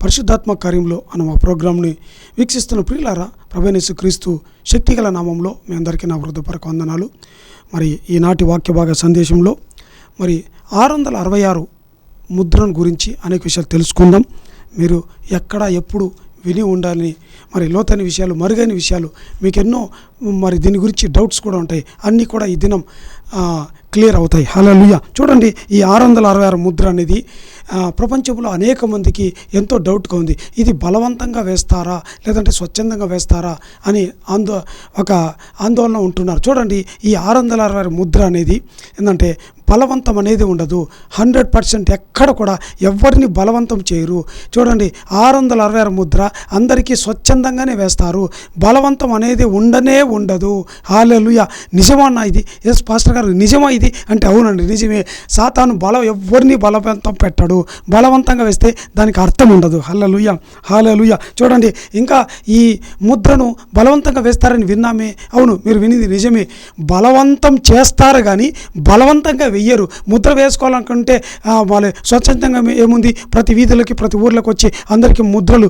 పరిశుద్ధాత్మ కార్యంలో అన్న మా ప్రోగ్రాంని వీక్షిస్తున్న ప్రియులారా, ప్రభువైన యేసుక్రీస్తు శక్తిగల నామంలో మీ అందరికీ నా హృదయపూర్వక వందనాలు. మరి ఈనాటి వాక్య భాగ సందేశంలో మరి 666 ముద్రను గురించి అనేక విషయాలు తెలుసుకుందాం. మీరు ఎక్కడ ఎప్పుడు విని ఉండాలని, మరి లోతైన విషయాలు, మరుగైన విషయాలు, మీకు ఎన్నో మరి దీని గురించి డౌట్స్ కూడా ఉంటాయి. అన్నీ కూడా ఈ దినం క్లియర్ అవుతాయి. హల్లెలూయా. చూడండి, ఈ 666 ముద్ర అనేది ప్రపంచంలో అనేక మందికి ఎంతో డౌట్గా ఉంది. ఇది బలవంతంగా వేస్తారా లేదంటే స్వచ్ఛందంగా వేస్తారా అని ఒక ఆందోళన ఉంటున్నారు. చూడండి, ఈ 666 ముద్ర అనేది ఏంటంటే బలవంతం అనేది ఉండదు. 100% ఎక్కడ కూడా ఎవరిని బలవంతం చేయరు. చూడండి, 666 ముద్ర అందరికీ స్వచ్ఛందంగానే వేస్తారు. బలవంతం అనేది ఉండదు. హల్లెలూయా. నిజమన్నా ఇది? ఎస్ పాస్టర్ గారు, నిజమా ఇది అంటే అవునండి, నిజమే. సాతాను ఎవరిని బలవంతం పెట్టాడు. బలవంతంగా వేస్తే దానికి అర్థం ఉండదు. హల్లెలూయా, హల్లెలూయా. చూడండి, ఇంకా ఈ ముద్రను బలవంతంగా వేస్తారని విన్నామే. అవును, మీరు వినిది నిజమే. బలవంతం చేస్తారు కానీ బలవంతంగా వెయ్యరు. ముద్ర వేసుకోవాలనుకుంటే వాళ్ళు స్వచ్ఛందంగా ఏముంది, ప్రతి వీధులకి ప్రతి ఊర్లోకి వచ్చి అందరికీ ముద్రలు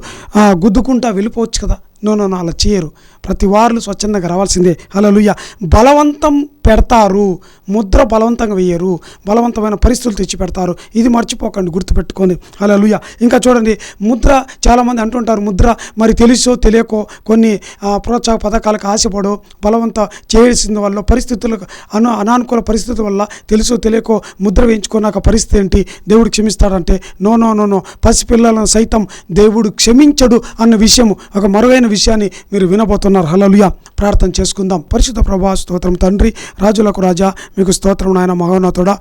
గుద్దుకుంటా వెళ్ళిపోవచ్చు కదా. నో, అలా చేయరు. ప్రతి వారు స్వచ్ఛందంగా రావాల్సిందే. హల్లెలూయా. బలవంతం పెడతారు, ముద్ర బలవంతంగా వేయరు. బలవంతమైన పరిస్థితులు తెచ్చి పెడతారు. ఇది మర్చిపోకండి, గుర్తుపెట్టుకొని. హల్లెలూయా. ఇంకా చూడండి, ముద్ర చాలామంది అంటుంటారు, ముద్ర మరి తెలుసో తెలియకో కొన్ని ప్రోత్సాహ పథకాలకు ఆశపడో బలవంత చేయాల్సిన వల్ల పరిస్థితులకు అనానుకూల పరిస్థితుల వల్ల తెలుసో తెలియకో ముద్ర వేయించుకున్నాక పరిస్థితి ఏంటి? దేవుడు క్షమిస్తాడంటే నో. పసిపిల్లలను సైతం దేవుడు క్షమించడు అన్న విషయం, ఒక మరుగైన విషయాన్ని మీరు వినబోతున్నారు. హల్లెలూయా. ప్రార్థన చేసుకుందాం. పరిశుద్ధ ప్రభువా, స్తోత్రం తండ్రి, రాజులకు రాజా మీకు స్తోత్రం నాయన, మహోన్నతుడా,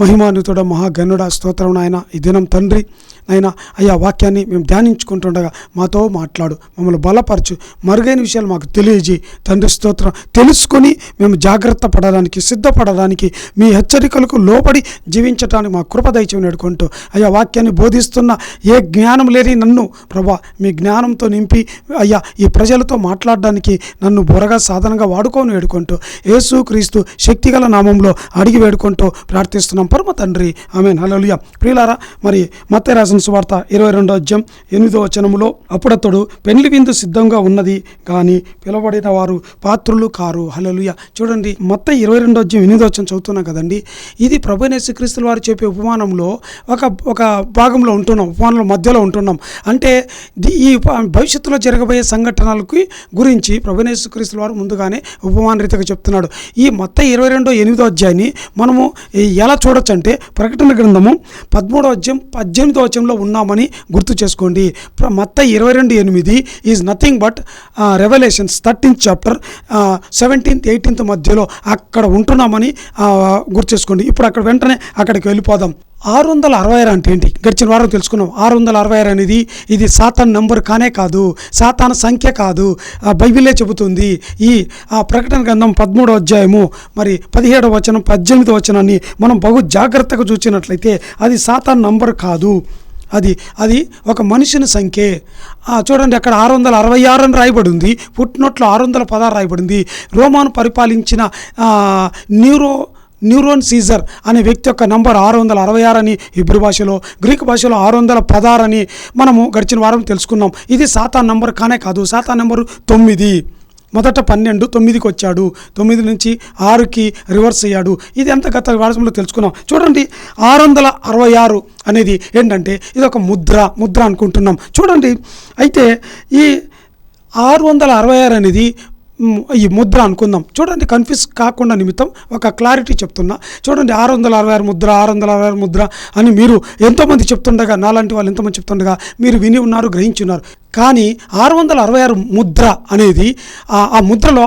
మహిమాన్వితుడా, మహాగణుడా, స్తోత్రం నాయన. ఈ దినం తండ్రి నాయన అయ్యా వాక్యాన్ని మేము ధ్యానించుకుంటుండగా మాతో మాట్లాడు, మమ్మల్ని బలపరచు, మరుగైన విషయాలు మాకు తెలియజేయి తండ్రి. స్తోత్రం. తెలుసుకొని మేము జాగ్రత్త పడడానికి, సిద్ధపడడానికి, మీ హెచ్చరికలకు లోబడి జీవించడానికి మా కృప దయచేయమని వేడుకుంటూ, అయ్యా వాక్యాన్ని బోధిస్తున్న ఏ జ్ఞానం లేని నన్ను ప్రభా మీ జ్ఞానంతో నింపి అయ్యా ఈ ప్రజలతో మాట్లాడడానికి నన్ను బొరగా సాధనంగా వాడుకొని వేడుకుంటూ యేసుక్రీస్తు శక్తిగల నామంలో అడిగి వేడుకుంటూ ప్రార్థిస్తున్నాం పరమ తండ్రి, ఆమేన్. హల్లెలూయా. ప్రియులారా, మరి మత్తయి రాసిన సువార్త 22వ అధ్యాయం 8వ వచనములో, అప్పుడతడు పెండ్లి విందు సిద్ధంగా ఉన్నది కానీ పిలవబడిన వారు పాత్రులు కారు. హల్లెలూయా. చూడండి, మత్తయి 22వ అధ్యాయం 8వ వచనం చదువుతున్నాం కదండి. ఇది ప్రభువైన యేసుక్రీస్తు వారు చెప్పే ఉపమానంలో ఒక భాగంలో ఉంటున్నాం, ఉపమానంలో మధ్యలో ఉంటున్నాం. అంటే ఈ భవిష్యత్తులో జరగబోయే సంఘటనలకి గురించి ప్రభువైన యేసుక్రీస్తు వారు ముందుగానే ఉపమాన రీతిగా చెప్తున్నాడు. ఈ మత్తయి 22:8 అధ్యాయాన్ని మనము ఎలా చూడొచ్చు అంటే, ప్రకటన గ్రంథము 13వ అధ్యాయం 18వ వచనంలో ఉన్నామని గుర్తు చేసుకోండి. మత్తయి 22:8 is nothing but revolutions 13th chapter 17th 18th మధ్యలో అక్కడ ఉంటున్నామని గుర్తు చేసుకోండి. ఇప్పుడు అక్కడ వెంటనే అక్కడికి వెళ్ళిపోదాం. 666 అంటే ఏంటి? గడిచిన వారం తెలుసుకున్నాం. 666 అనేది ఇది సాతాను నంబర్ కానే కాదు, సాతాను సంఖ్య కాదు, బైబిలే చెబుతుంది. ఈ ప్రకటన గ్రంథం 13వ అధ్యాయము మరి 17వ వచనం 18వ వచనాన్ని మనం బహు జాగ్రత్తగా చూసినట్లయితే అది సాతాను నంబర్ కాదు, అది ఒక మనిషిని సంఖ్యే. చూడండి, అక్కడ 666 అని రాయబడింది. ఫుట్నోట్లో 616 రాయబడింది. రోమాను పరిపాలించిన న్యూరోన్ సీజర్ అనే వ్యక్తి యొక్క నంబర్ 666 అని హీబ్రూ భాషలో, గ్రీకు భాషలో 616 అని మనము గడిచిన వారం తెలుసుకున్నాం. ఇది సాతాన్ నంబర్ కానే కాదు. సాతాన్ నంబరు 9. మొదట 12, 9కి వచ్చాడు, 9 నుంచి 6కి రివర్స్ అయ్యాడు. ఇది ఎంత గత వారంలో తెలుసుకున్నాం. చూడండి, 666 అనేది ఏంటంటే ఇది ఒక ముద్ర అనుకుంటున్నాం. చూడండి, అయితే ఈ 666 అనేది ఈ ముద్ర అనుకుందాం. చూడండి, కన్ఫ్యూజ్ కాకుండా నిమిత్తం ఒక క్లారిటీ చెప్తున్నా. చూడండి, 666 ముద్ర అని మీరు ఎంతోమంది చెప్తుండగా, నాలాంటి వాళ్ళు ఎంతోమంది చెప్తుండగా మీరు విని ఉన్నారు, గ్రహించి ఉన్నారు. కానీ 666 ముద్ర అనేది ఆ ముద్రలో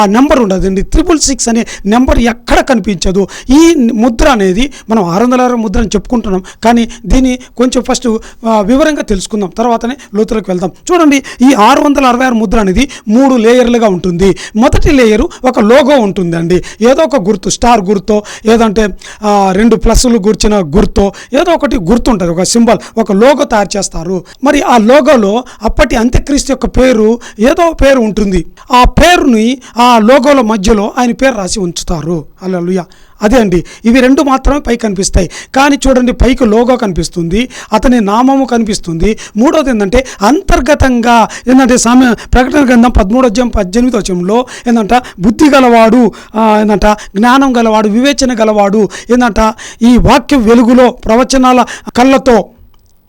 ఆ నెంబర్ ఉండదండి. 666 అనే నెంబర్ ఎక్కడ కనిపించదు. ఈ ముద్ర అనేది మనం 666 ముద్ర అని చెప్పుకుంటున్నాం, కానీ దీన్ని కొంచెం ఫస్ట్ వివరంగా తెలుసుకుందాం, తర్వాతనే లోతులకు వెళ్దాం. చూడండి, ఈ 666 ముద్ర అనేది 3 లేయర్లుగా ఉంటుంది. మొదటి లేయరు ఒక లోగో ఉంటుందండి, ఏదో ఒక గుర్తు, స్టార్ గుర్తో, ఏదంటే 2 ప్లస్లు గుర్చిన గుర్తో, ఏదో ఒకటి గుర్తు ఉంటుంది, ఒక సింబల్, ఒక లోగో తయారు చేస్తారు. మరి ఆ లోగోలో అప్పటి అంత్యక్రీస్తు యొక్క పేరు ఏదో పేరు ఉంటుంది. ఆ పేరుని ఆ లోగోల మధ్యలో ఆయన పేరు రాసి ఉంచుతారు. హల్లెలూయా. అదే అండి, ఇవి రెండు మాత్రమే పైకి కనిపిస్తాయి. కానీ చూడండి, పైకి లోగో కనిపిస్తుంది, అతని నామము కనిపిస్తుంది. మూడోది ఏంటంటే అంతర్గతంగా ఏంటంటే ప్రకటన గ్రంథం 13:18 ఏంటంట, బుద్ధి గలవాడు, ఏంటంట జ్ఞానం గలవాడు, వివేచన గలవాడు, ఏంటంట ఈ వాక్య వెలుగులో ప్రవచనాల కళ్ళతో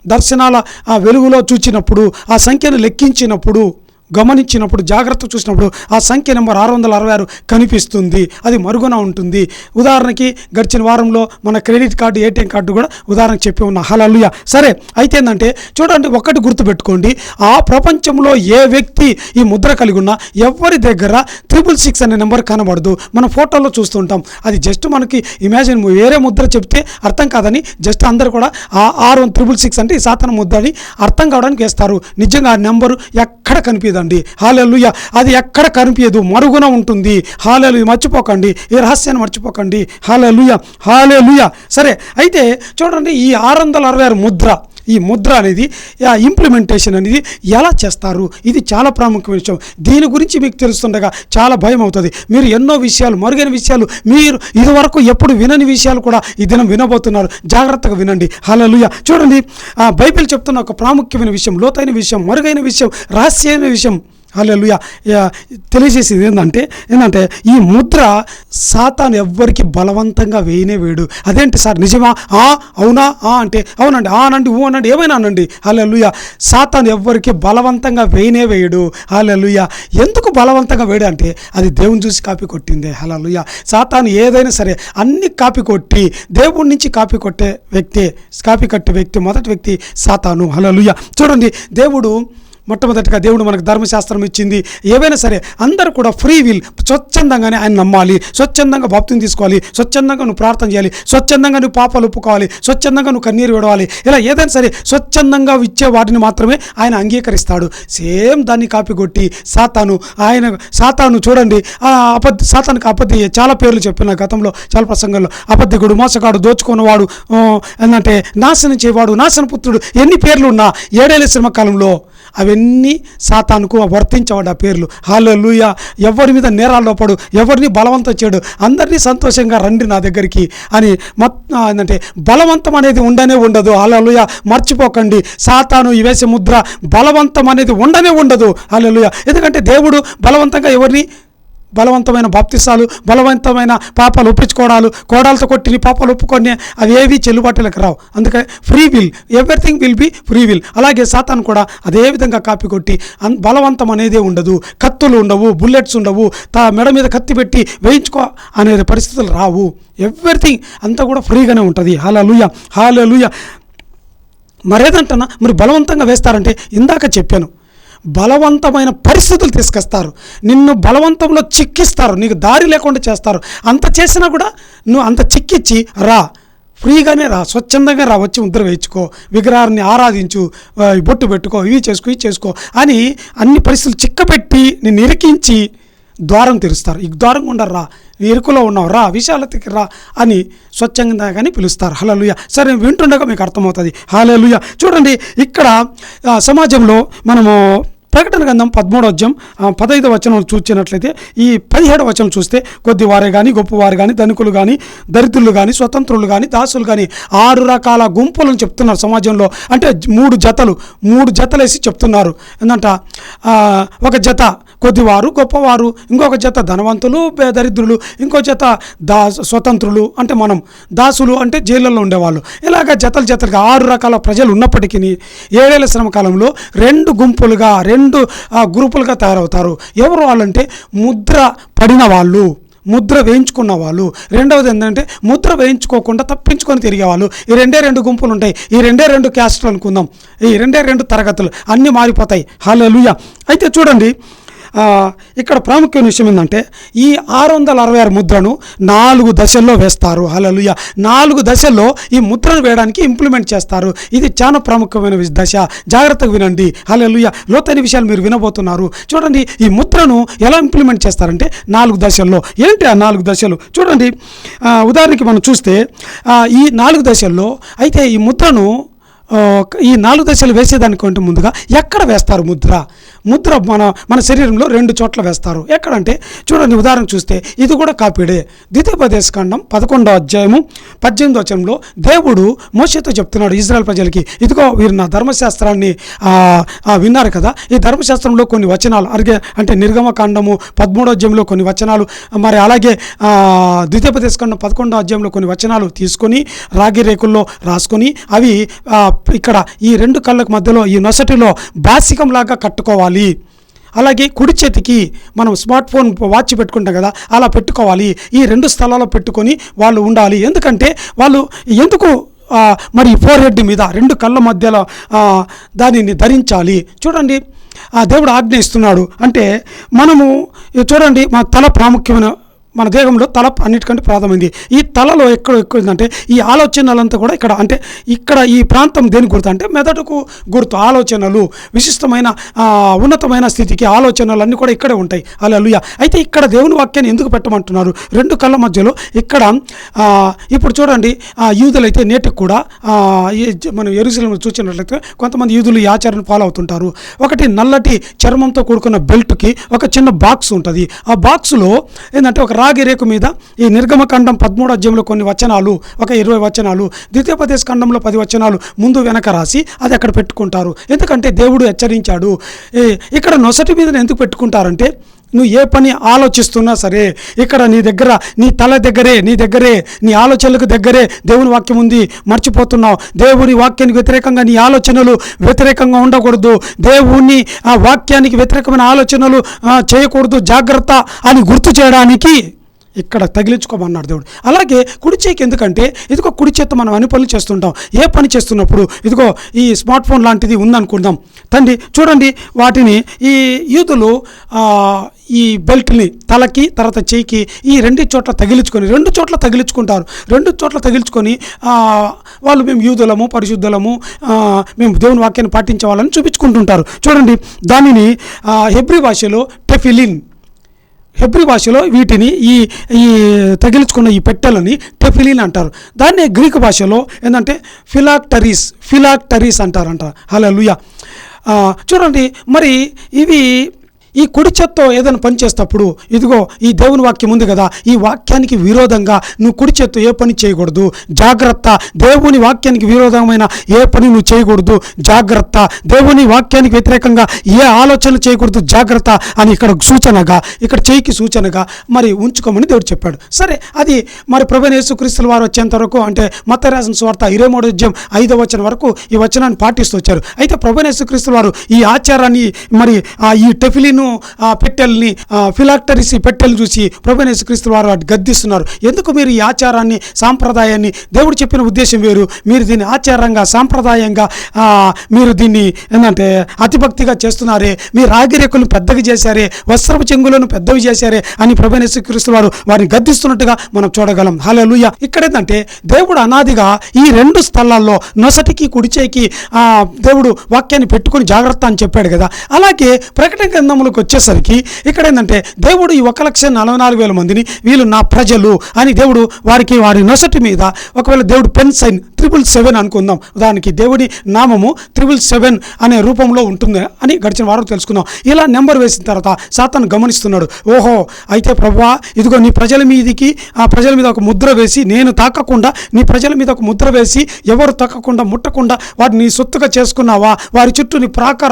దర్శనాల ఆ వెలుగులో చూచినప్పుడు, ఆ సంఖ్యను లెక్కించినప్పుడు, గమనించినప్పుడు, జాగ్రత్త చూసినప్పుడు ఆ సంఖ్య నెంబర్ 666 కనిపిస్తుంది. అది మరుగున ఉంటుంది. ఉదాహరణకి గడిచిన వారంలో మన క్రెడిట్ కార్డు, ఏటీఎం కార్డు కూడా ఉదాహరణకు చెప్పి ఉన్నా. హల్లెలూయా. సరే, అయితే ఏంటంటే చూడండి, ఒకటి గుర్తుపెట్టుకోండి, ఆ ప్రపంచంలో ఏ వ్యక్తి ఈ ముద్ర కలిగి ఉన్నా ఎవరి దగ్గర 666 అనే నెంబర్ కనబడదు. మనం ఫోటోలో చూస్తుంటాం. అది జస్ట్ మనకి ఇమాజిన్, వేరే ముద్ర చెప్తే అర్థం కాదని జస్ట్ అందరూ కూడా ఆ 666 అంటే ఈ సాతాను ముద్ర అని అర్థం కావడానికి వేస్తారు. నిజంగా ఆ నెంబరు ఎక్కడ కనిపించదండి. హల్లెలూయా. అది ఎక్కడ కనిపించదు, మరుగున ఉంటుంది. హల్లెలూయా. మర్చిపోకండి, ఈ రహస్యాన్ని మర్చిపోకండి. హల్లెలూయా, హల్లెలూయా. సరే, అయితే చూడండి, ఈ 666 ముద్ర, ఈ ముద్ర అనేది ఇంప్లిమెంటేషన్ అనేది ఎలా చేస్తారు, ఇది చాలా ప్రాముఖ్యమైన విషయం. దీని గురించి మీకు తెలుస్తుండగా చాలా భయం అవుతుంది. మీరు ఎన్నో విషయాలు, మరుగైన విషయాలు, మీరు ఇదివరకు ఎప్పుడు వినని విషయాలు కూడా ఈ దినం వినబోతున్నారు. జాగ్రత్తగా వినండి. హల్లెలూయా. చూడండి, బైబిల్ చెప్తున్న ఒక ప్రాముఖ్యమైన విషయం, లోతైన విషయం, మరుగైన విషయం, రహస్యమైన విషయం హల్లెలూయా తెలియజేసేది ఏంటంటే ఈ ముద్ర సాతాను ఎవ్వరికి బలవంతంగా వేయనే. అదేంటి సార్, నిజమా? అవునా? అంటే అవునండి, అనండి, అనండి, ఏమైనా అనండి. హల్లెలూయా. సాతాను ఎవ్వరికి బలవంతంగా వేయడు. హల్లెలూయా. ఎందుకు బలవంతంగా వేయడు అంటే అది దేవుని చూసి కాపీ కొట్టిందే. హల్లెలూయా. సాతాను ఏదైనా సరే అన్ని కాపీ కొట్టి దేవుడి నుంచి కాపీ కొట్టే వ్యక్తి మొదటి వ్యక్తి సాతాను. హల్లెలూయా. చూడండి, మొట్టమొదటిగా దేవుడు మనకు ధర్మశాస్త్రం ఇచ్చింది. ఏవైనా సరే అందరూ కూడా ఫ్రీ విల్, స్వచ్ఛందంగానే ఆయన నమ్మాలి, స్వచ్ఛందంగా బాప్తిసం తీసుకోవాలి, స్వచ్ఛందంగా నువ్వు ప్రార్థన చేయాలి, స్వచ్ఛందంగా నువ్వు పాపాలు ఒప్పుకోవాలి, స్వచ్ఛందంగా నువ్వు కన్నీరు విడవాలి. ఇలా ఏదైనా సరే స్వచ్ఛందంగా ఇచ్చే వాటిని మాత్రమే ఆయన అంగీకరిస్తాడు. సేమ్ దాన్ని కాపీ కొట్టి సాతాను చూడండి, సాతానికి అబద్ధి చాలా పేర్లు చెప్పిన గతంలో చాలా ప్రసంగంలో. అబద్ధికుడు, మోసగాడు, దోచుకున్నవాడు, ఏంటంటే నాశనం చేయవాడు, నాశనపుత్రుడు, ఎన్ని పేర్లు ఉన్నా 7 ఏళ్ల శ్రమకాలంలో అవన్నీ సాతానుకు వర్తించవాడు ఆ పేర్లు. హల్లెలూయా. ఎవరి మీద నేరాల్లో పడు, ఎవరిని బలవంతం చేయడు, అందరినీ సంతోషంగా రండి నా దగ్గరికి అని అంటే బలవంతం అనేది ఉండదు. హల్లెలూయా. మర్చిపోకండి, సాతాను ఈ వేసే ముద్ర బలవంతం అనేది ఉండదు. హల్లెలూయా. ఎందుకంటే దేవుడు బలవంతంగా ఎవరిని, బలవంతమైన బాప్తిసాలు, బలవంతమైన పాపాలు ఒప్పించుకోవడాలు, కోడాలతో కొట్టిన పాపాలు ఒప్పుకొని అవి ఏవి చెల్లుబాటులకు రావు. అందుకే free will, everything will be free will. అలాగే సాతాను కూడా అదే విధంగా కాపీ కొట్టి బలవంతం అనేదే ఉండదు. కత్తులు ఉండవు, బుల్లెట్స్ ఉండవు, మెడ మీద కత్తి పెట్టి వేయించుకో అనే పరిస్థితులు రావు. ఎవ్రీథింగ్ అంతా కూడా ఫ్రీగానే ఉంటుంది. హల్లెలూయా, హల్లెలూయా. మరేదంటనా, మరి బలవంతంగా వేస్తారంటే ఇందాక చెప్పాను, బలవంతమైన పరిస్థితులు తీసుకొస్తారు, నిన్ను బలవంతంలో చిక్కిస్తారు, నీకు దారి లేకుండా చేస్తారు. అంత చేసినా కూడా నువ్వు అంత చిక్కిచ్చి రా, ఫ్రీగానే రా, స్వచ్ఛందంగా రా, వచ్చి ముద్ర వేయించుకో, విగ్రహాన్ని ఆరాధించు, బొట్టు పెట్టుకో, ఇవి చేసుకో అని అన్ని పరిస్థితులు చిక్కపెట్టి నిన్ను ఇరికించి ద్వారం తెరుస్తారు. ఈ ద్వారం గుండా రా, నీ ఇరుకులో ఉన్నావు రా, విశాలతకి రా అని స్వచ్ఛందంగానే పిలుస్తారు. హల్లెలూయా. సరే, వింటుండగా మీకు అర్థమవుతుంది. హల్లెలూయా. చూడండి, ఇక్కడ సమాజంలో మనము ప్రకటన గ్రంథం 13:15 చూసినట్లయితే ఈ 17 చూస్తే కొద్దివారే కానీ, గొప్పవారు కానీ, ధనికులు కానీ, దరిద్రులు కానీ, స్వతంత్రులు కానీ, దాసులు కానీ 6 రకాల గుంపులను చెప్తున్నారు సమాజంలో. అంటే 3 జతలు వేసి చెప్తున్నారు. ఏంటంట, ఒక జత కొద్దివారు, గొప్పవారు, ఇంకొక జత ధనవంతులు, దరిద్రులు, ఇంకో జత స్వతంత్రులు అంటే మనం, దాసులు అంటే జైళ్ళల్లో ఉండేవాళ్ళు. ఇలాగ జతలుగా 6 రకాల ప్రజలు ఉన్నప్పటికీ 7 ఏళ్ల శ్రమ కాలంలో 2 గుంపులుగా, 2 గ్రూపులుగా తయారవుతారు. ఎవరు వాళ్ళంటే ముద్ర పడిన వాళ్ళు, ముద్ర వేయించుకున్న వాళ్ళు. రెండవది ఏంటంటే ముద్ర వేయించుకోకుండా తప్పించుకొని తిరిగేవాళ్ళు. ఈ 2 గుంపులు ఉంటాయి. ఈ 2 క్యాస్టులు అనుకుందాం. ఈ 2 తరగతులు అన్నీ మారిపోతాయి. హల్లెలూయా. అయితే చూడండి, ఇక్కడ ప్రాముఖ్యమైన విషయం ఏంటంటే ఈ 666 ముద్రను 4 దశల్లో వేస్తారు. హల్లెలూయా. 4 దశల్లో ఈ ముద్రను వేయడానికి ఇంప్లిమెంట్ చేస్తారు. ఇది చాలా ప్రాముఖ్యమైన దశ. జాగ్రత్తగా వినండి. హల్లెలూయా. లోతైన విషయాలు మీరు వినబోతున్నారు. చూడండి, ఈ ముద్రను ఎలా ఇంప్లిమెంట్ చేస్తారంటే 4 దశల్లో. ఏంటి ఆ 4 దశలు? చూడండి, ఉదాహరణకి మనం చూస్తే ఈ 4 దశల్లో అయితే ఈ ముద్రను ఈ 4 దశలు వేసేదానికంటే ముందుగా ఎక్కడ వేస్తారు ముద్ర మన శరీరంలో 2 చోట్ల వేస్తారు. ఎక్కడంటే చూడండి, ఉదాహరణ చూస్తే ఇది కూడా కాపీడే. ద్వితీయోపదేశకాండం 11వ అధ్యాయము 18వ వచనంలో దేవుడు మోషేతో చెప్తున్నాడు ఇశ్రాయేల్ ప్రజలకి, ఇదిగో వీరు నా ధర్మశాస్త్రాన్ని విన్నారు కదా, ఈ ధర్మశాస్త్రంలో కొన్ని వచనాలు అంటే నిర్గమకాండము 13వ అధ్యాయంలో కొన్ని వచనాలు, మరి అలాగే ద్వితీయోపదేశకాండం 11వ అధ్యాయంలో కొన్ని వచనాలు తీసుకొని రాగి రేకుల్లో రాసుకొని అవి ఇక్కడ ఈ 2 కళ్ళకు మధ్యలో ఈ నొసటిలో బాసికంలాగా కట్టుకోవాలి. అలాగే కుడి చేతికి మనం స్మార్ట్ ఫోన్ వాచ్ పెట్టుకుంటాం కదా, అలా పెట్టుకోవాలి. ఈ 2 స్థలాల్లో పెట్టుకొని వాళ్ళు ఉండాలి. ఎందుకంటే వాళ్ళు మరి ఫోర్ హెడ్ మీద 2 కళ్ళ మధ్యలో దానిని ధరించాలి. చూడండి, దేవుడు ఆజ్ఞ ఇస్తున్నాడు. అంటే మనము చూడండి, మన తల ప్రాముఖ్యమైన, మన దేహంలో తల అన్నిటికంటే ప్రాధాన్యమైంది. ఈ తలలో ఎక్కువైందంటే ఈ ఆలోచనలంతా కూడా ఇక్కడ ఈ ప్రాంతం దేనికి గుర్తు అంటే మెదడుకు గుర్తు. ఆలోచనలు విశిష్టమైన ఉన్నతమైన స్థితికి ఆలోచనలు అన్నీ కూడా ఇక్కడే ఉంటాయి. హల్లెలూయా. అయితే ఇక్కడ దేవుని వాక్యాన్ని ఎందుకు పెట్టమంటున్నారు? 2 కళ్ళ మధ్యలో ఇక్కడ ఇప్పుడు చూడండి, యూదులైతే నేటికి కూడా మనం యెరూషలేములో చూసినట్లయితే కొంతమంది యూదులు ఈ ఆచారాన్ని ఫాలో అవుతుంటారు. ఒకటి నల్లటి చర్మంతో కూడుకున్న బెల్ట్కి ఒక చిన్న బాక్స్ ఉంటుంది. ఆ బాక్సులో ఏంటంటే ఒక రాగి రేకు మీద ఈ నిర్గమకాండం 13వ అధ్యాయంలో కొన్ని వచనాలు, ఒక 20 వచనాలు, ద్వితీయోపదేశకాండంలో 10 వచనాలు ముందు వెనక రాసి అది అక్కడ పెట్టుకుంటారు. ఎందుకంటే దేవుడు హెచ్చరించాడు. ఇక్కడ నొసటి మీద ఎందుకు పెట్టుకుంటారంటే, నువ్వు ఏ పని ఆలోచిస్తున్నా సరే ఇక్కడ నీ తల దగ్గరే నీ ఆలోచనలకు దగ్గరే దేవుని వాక్యం ఉంది, మర్చిపోతున్నావు. దేవుని వాక్యానికి వ్యతిరేకంగా నీ ఆలోచనలు వ్యతిరేకంగా ఉండకూడదు, దేవుని వాక్యానికి వ్యతిరేకమైన ఆలోచనలు చేయకూడదు, జాగ్రత్త అని గుర్తు చేయడానికి ఇక్కడ తగిలించుకోమన్నాడు దేవుడు. అలాగే కుడి చేయికి ఎందుకంటే, ఇదిగో కుడి చేత్తో మనం అన్ని పనులు చేస్తుంటాం. ఏ పని చేస్తున్నప్పుడు ఇదిగో ఈ స్మార్ట్ ఫోన్ లాంటిది ఉందనుకుందాం తండ్రి, చూడండి వాటిని ఈ యూదులు ఈ బెల్ట్ని తలకి తర్వాత చేయికి ఈ 2 చోట్ల తగిలించుకొని 2 చోట్ల తగిలించుకుంటారు. 2 చోట్ల తగిలించుకొని వాళ్ళు మేము యూదులము, పరిశుద్ధులము, మేము దేవుని వాక్యాన్ని పాటించే వాళ్ళని చూపించుకుంటుంటారు. చూడండి, దానిని హెబ్రీ భాషలో టెఫిలిన్, హెబ్రీ భాషలో వీటిని ఈ తగిలించుకున్న ఈ పెట్టెలని టెఫిలిన్ అంటారు. దాన్నే గ్రీకు భాషలో ఏంటంటే ఫిలాక్టరీస్ అంటారంట. హల్లెలూయా. చూడండి, మరి ఇవి ఈ కుడి చేత్తో ఏదైనా పని చేసేటప్పుడు ఇదిగో ఈ దేవుని వాక్యం ఉంది కదా, ఈ వాక్యానికి విరోధంగా నువ్వు కుడి చేత్తో ఏ పని చేయకూడదు, జాగ్రత్త. దేవుని వాక్యానికి విరోధమైన ఏ పని నువ్వు చేయకూడదు, జాగ్రత్త. దేవుని వాక్యానికి వ్యతిరేకంగా ఏ ఆలోచనలు చేయకూడదు, జాగ్రత్త అని ఇక్కడ సూచనగా, ఇక్కడ చేయికి సూచనగా మరి ఉంచుకోమని దేవుడు చెప్పాడు. సరే, అది మరి ప్రభువైన యేసుక్రీస్తు వారు వచ్చేంత వరకు, అంటే మత్తయి రాసిన సువార్త 23వ అధ్యాయం 5వ వచనం వరకు ఈ వచనాన్ని పాటిస్తూ వచ్చారు. అయితే ప్రభువైన యేసుక్రీస్తు వారు ఈ ఆచారాన్ని మరి ఈ టెఫిలిన్ పెట్టెల్ని ఫిలాక్టరీస్ పెట్టెలు చూసి ప్రభువైన యేసుక్రీస్తు వారు గద్దిస్తున్నారు. ఎందుకు మీరు ఈ ఆచారాన్ని, సాంప్రదాయాన్ని, దేవుడు చెప్పిన ఉద్దేశం వేరు, మీరు దీన్ని ఆచారంగా, సాంప్రదాయంగా మీరు దీన్ని ఏంటంటే అతిభక్తిగా చేస్తున్నారే, మీరు రాగిరేకులను పెద్దగా చేశారే, వస్త్రపు చెంగులను పెద్దవి చేశారే అని ప్రభువైన యేసుక్రీస్తు వారు వారిని గద్దిస్తున్నట్టుగా మనం చూడగలం. హల్లెలూయా. ఇక్కడ ఏంటంటే దేవుడు అనాదిగా ఈ 2 స్థలాల్లో నొసటికి కుడిచేకి దేవుడు వాక్యాన్ని పెట్టుకుని జాగ్రత్త అని చెప్పాడు కదా. అలాగే ప్రకటన గ్రంథంలోకి వచ్చేసరికి ఇక్కడ ఏంటంటే దేవుడు ఈ 1,44,000 మందిని వీళ్ళు నా ప్రజలు అని దేవుడు వారి నొసటి మీద, ఒకవేళ దేవుడు పెన్ సైన్ 777 అనుకుందాం, దానికి దేవుడి నామము 777 అనే రూపంలో ఉంటుంది అని గడిచిన వారం తెలుసుకుందాం. ఇలా నెంబర్ వేసిన తర్వాత సాతాను గమనిస్తున్నాడు. ఓహో, అయితే ప్రభువా ఇదిగో నీ ప్రజల మీదకి ప్రజల మీద ఒక ముద్ర వేసి, నేను తాకకుండా నీ ప్రజల మీద ఒక ముద్ర వేసి ఎవరు తాకకుండా ముట్టకుండా వాటిని నీ సొత్తుగా చేసుకున్నావా, వారి చుట్టూ నీ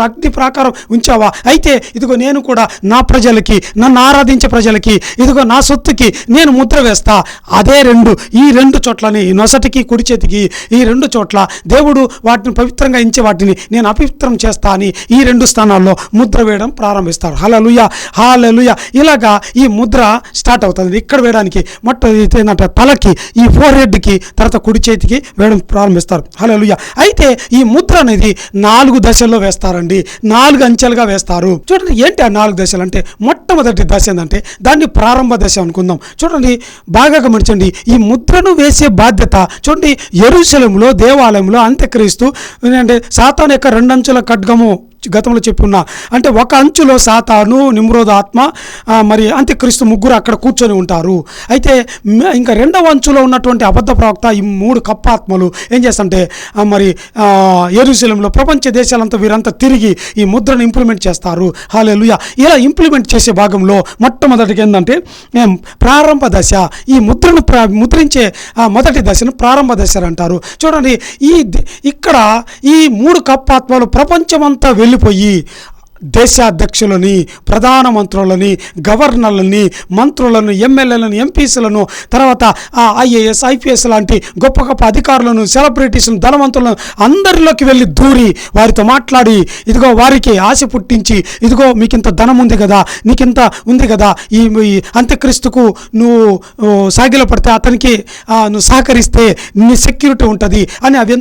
అగ్ని ప్రాకారం ఉంచావా? అయితే ఇదిగో నేను కూడా నా ప్రజలకి, నన్ను ఆరాధించే ప్రజలకి, ఇదిగో నా సొత్తుకి నేను ముద్ర వేస్తా. అదే ఈ 2 చోట్లని, నొసటికి కుడి చేతికి ఈ 2 చోట్ల దేవుడు వాటిని పవిత్రంగా ఎంచే వాటిని నేను అపవిత్రం చేస్తా అని ఈ 2 స్థానాల్లో ముద్ర వేయడం ప్రారంభిస్తారు. హల్లెలూయా, హల్లెలూయా. ఇలాగా ఈ ముద్ర స్టార్ట్ అవుతుంది. ఇక్కడ వేయడానికి ఏంటంటే తలకి, ఈ ఫోర్ హెడ్కి, తర్వాత కుడి చేతికి వేయడం ప్రారంభిస్తారు. హల్లెలూయా. అయితే ఈ ముద్ర అనేది 4 దశల్లో వేస్తారండి, 4 అంచెలుగా వేస్తారు. చూడండి, ఏంటి ఆ 4 దశలు అంటే, మొట్టమొదటి దశ ఏంటంటే దాన్ని ప్రారంభ దశ అనుకుందాం. చూడండి, బాగా గమనించండి, ఈ ముద్రను వేసే బాధ్యత చూడండి యెరూషలేములో దేవాలయంలో అంత్యక్రీస్తు అంటే సాతాను యొక్క 2 అంచుల ఖడ్గము గతంలో చెప్పున్నా. అంటే ఒక అంచులో సాతాను, నిమ్రోద్ ఆత్మ, మరి అంత్యక్రీస్తు ముగ్గురు అక్కడ కూర్చొని ఉంటారు. అయితే ఇంకా రెండవ అంచులో ఉన్నటువంటి అబద్ధ ప్రవక్త, ఈ 3 కప్పాత్మలు ఏం చేస్తుంటే మరి యెరూషలేములో ప్రపంచ దేశాలంతా వీరంతా తిరిగి ఈ ముద్రను ఇంప్లిమెంట్ చేస్తారు. హల్లెలూయా. ఇలా ఇంప్లిమెంట్ చేసే భాగంలో మొట్టమొదటిగా ఏంటంటే ప్రారంభ దశ. ఈ ముద్రను ముద్రించే మొదటి దశను ప్రారంభ దశ అంటారు. చూడండి, ఇక్కడ ఈ 3 కప్పాత్మలు ప్రపంచమంతా వెళ్ళిపోయి దేశాధ్యక్షులని, ప్రధానమంత్రులని, గవర్నర్లని, మంత్రులను, ఎమ్మెల్యేలను, ఎంపీసీలను, తర్వాత ఐఏఎస్, ఐపీఎస్ లాంటి గొప్ప గొప్ప అధికారులను, సెలబ్రిటీస్ను, ధనవంతులను అందరిలోకి వెళ్ళి దూరి వారితో మాట్లాడి, ఇదిగో వారికి ఆశ పుట్టించి, ఇదిగో మీకు ఇంత ధనం ఉంది కదా, నీకింత ఉంది కదా, ఈ అంత్యక్రీస్తుకు నువ్వు సాగిల పడితే అతనికి నువ్వు సహకరిస్తే నీ సెక్యూరిటీ ఉంటుంది అని అవి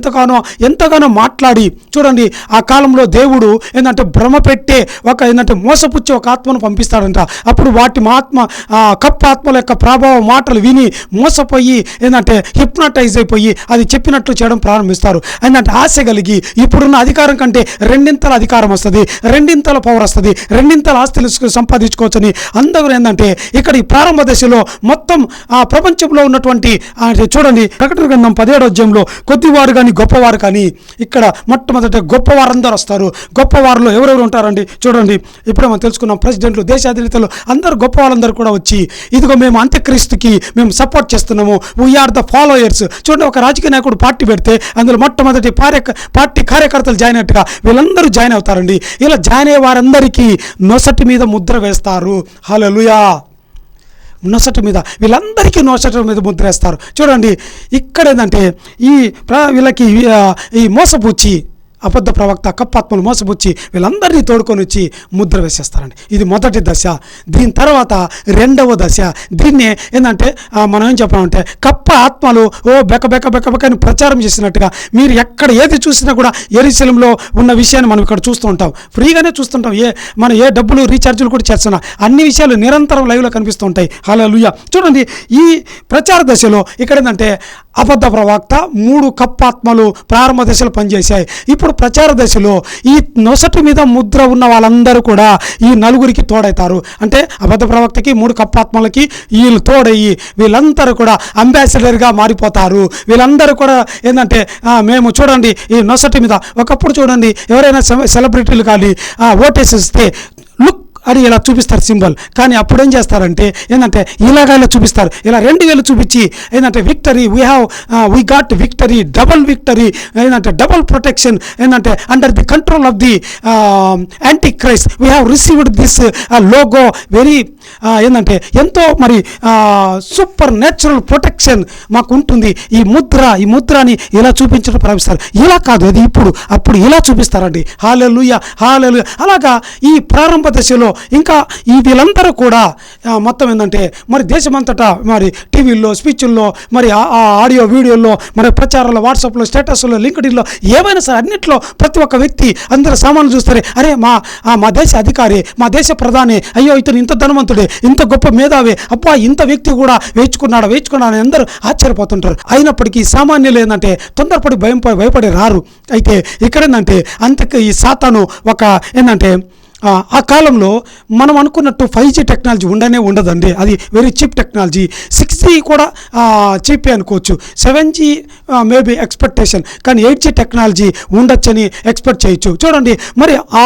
ఎంతగానో మాట్లాడి, చూడండి ఆ కాలంలో దేవుడు ఏంటంటే భ్రమ పెట్టి ఏంటంటే మోసపుచ్చి ఒక ఆత్మను పంపిస్తాడంట. అప్పుడు వాటి కప్పాత్మల యొక్క ప్రభావ మాటలు విని మోసపోయి ఏంటంటే హిప్నటైజ్ అయిపోయి అది చెప్పినట్లు చేయడం ప్రారంభిస్తారు. ఏంటంటే ఆశ కలిగి ఇప్పుడున్న అధికారం కంటే 2 అధికారం వస్తుంది, 2 పవర్ వస్తుంది, 2 ఆస్తులు సంపాదించుకోవచ్చని అందరూ ఏంటంటే ఇక్కడ ఈ ప్రారంభ దశలో మొత్తం ప్రపంచంలో ఉన్నటువంటి చూడండి ప్రకటన గ్రంథం 17వ అధ్యాయంలో కొద్దివారు కానీ గొప్పవారు కానీ, ఇక్కడ మొట్టమొదట గొప్పవారందరూ వస్తారు. గొప్పవారిలో ఎవరెవరు ఉంటారండి చూడండి. ఇప్పుడే మనం తెలుసుకున్నాం, ప్రెసిడెంట్లు, దేశాధినేతలు అందరూ గొప్ప వాళ్ళందరూ కూడా వచ్చి ఇదిగో మేము అంత్యక్రీస్తుకి మేము సపోర్ట్ చేస్తున్నాము, వీఆర్ ద ఫాలోయర్స్. చూడండి, ఒక రాజకీయ నాయకుడు పార్టీ పెడితే అందులో మొట్టమొదటి పార్టీ కార్యకర్తలు జాయిన్ అయినట్టుగా వీళ్ళందరూ జాయిన్ అవుతారండి. ఇలా జాయిన్ అయ్యే వారందరికీ నొసటి మీద ముద్ర వేస్తారు. హల్లెలూయా. నొసటి మీద వీళ్ళందరికీ నొసటి మీద ముద్ర వేస్తారు. చూడండి, ఇక్కడ ఏంటంటే వీళ్ళకి ఈ మోసపుచ్చి అబద్ధ ప్రవక్త కప్పాత్మలు మోసపుచ్చి వీళ్ళందరినీ తోడుకొని వచ్చి ముద్ర వేసేస్తారండి. ఇది మొదటి దశ. దీని తర్వాత రెండవ దశ. దీన్నే ఏంటంటే మనం ఏం చెప్పామంటే కప్ప ఆత్మలు బెక్క అని ప్రచారం చేసినట్టుగా మీరు ఎక్కడ ఏది చూసినా కూడా యెరూషలేములో ఉన్న విషయాన్ని మనం ఇక్కడ చూస్తూ ఉంటాం. ఫ్రీగానే చూస్తుంటాం. మనం ఏ డబ్బులు రీఛార్జీలు కూడా చేస్తున్నా అన్ని విషయాలు నిరంతరం లైవ్లో కనిపిస్తూ ఉంటాయి. హల్లెలూయా. చూడండి, ఈ ప్రచార దశలో ఇక్కడ ఏంటంటే అబద్ధ ప్రవక్త 3 కప్పాత్మలు ప్రారంభ దశలో పనిచేశాయి. ఇప్పుడు ప్రచార దశలో ఈ నొసటి మీద ముద్ర ఉన్న వాళ్ళందరూ కూడా ఈ 4 తోడవుతారు. అంటే అబద్ధ ప్రవక్తకి 3 కప్పాత్మలకి వీళ్ళు తోడయ్యి వీళ్ళందరూ కూడా అంబాసిడర్గా మారిపోతారు. వీళ్ళందరూ కూడా ఏంటంటే మేము చూడండి ఈ నొసటి మీద ఒకప్పుడు చూడండి ఎవరైనా సెలబ్రిటీలు కానీ ఓటేసిస్తే లుక్ అని ఇలా చూపిస్తారు సింబల్. కానీ అప్పుడు ఏం చేస్తారంటే ఏంటంటే ఇలా చూపిస్తారు. ఇలా 2 వేలు చూపించి ఏంటంటే victory, we got victory, double victory, ఏంటంటే డబల్ ప్రొటెక్షన్, ఏంటంటే under the control of the anti Christ we have received this logo very ఏంటంటే ఎంతో మరి సూపర్ న్యాచురల్ ప్రొటెక్షన్ మాకు ఉంటుంది. ఈ ముద్రని ఇలా చూపించడం ప్రారంభిస్తారు. ఇలా కాదు, అది అప్పుడు ఇలా చూపిస్తారండి. హల్లెలూయా, హల్లెలూయా. అలాగా ఈ ప్రారంభ దశలో ఇంకా ఈ వీళ్ళందరూ కూడా మొత్తం ఏంటంటే మరి దేశమంతటా మరి టీవీల్లో, స్పీచ్ల్లో, మరి ఆడియో వీడియోల్లో, మరి ప్రచారాల్లో, వాట్సాప్లో, స్టేటస్లో, లింక్డ్ఇన్లో ఏమైనా సరే అన్నింటిలో ప్రతి ఒక్క వ్యక్తి అందరూ సామాన్లు చూస్తారు. అరే మా దేశ అధికారి, మా దేశ ప్రధాని, అయ్యో ఇతను ఇంత ధనవంతుడే, ఇంత గొప్ప మేధావి, అబ్బా ఇంత వ్యక్తి కూడా వేయించుకున్నాడు అందరూ ఆశ్చర్యపోతుంటారు. అయినప్పటికీ సామాన్యులు ఏంటంటే తొందరపడి భయపడి రారు. అయితే ఇక్కడ ఏంటంటే అంతకు ఈ సాతాను ఒక ఏంటంటే ఆ కాలంలో మనం అనుకున్నట్టు 5G టెక్నాలజీ ఉండదండి. అది వెరీ చీప్ టెక్నాలజీ. 6G కూడా చీపే అనుకోవచ్చు. 7G మేబీ ఎక్స్పెక్టేషన్, కానీ 8G టెక్నాలజీ ఉండొచ్చని ఎక్స్పెక్ట్ చేయొచ్చు. చూడండి, మరి ఆ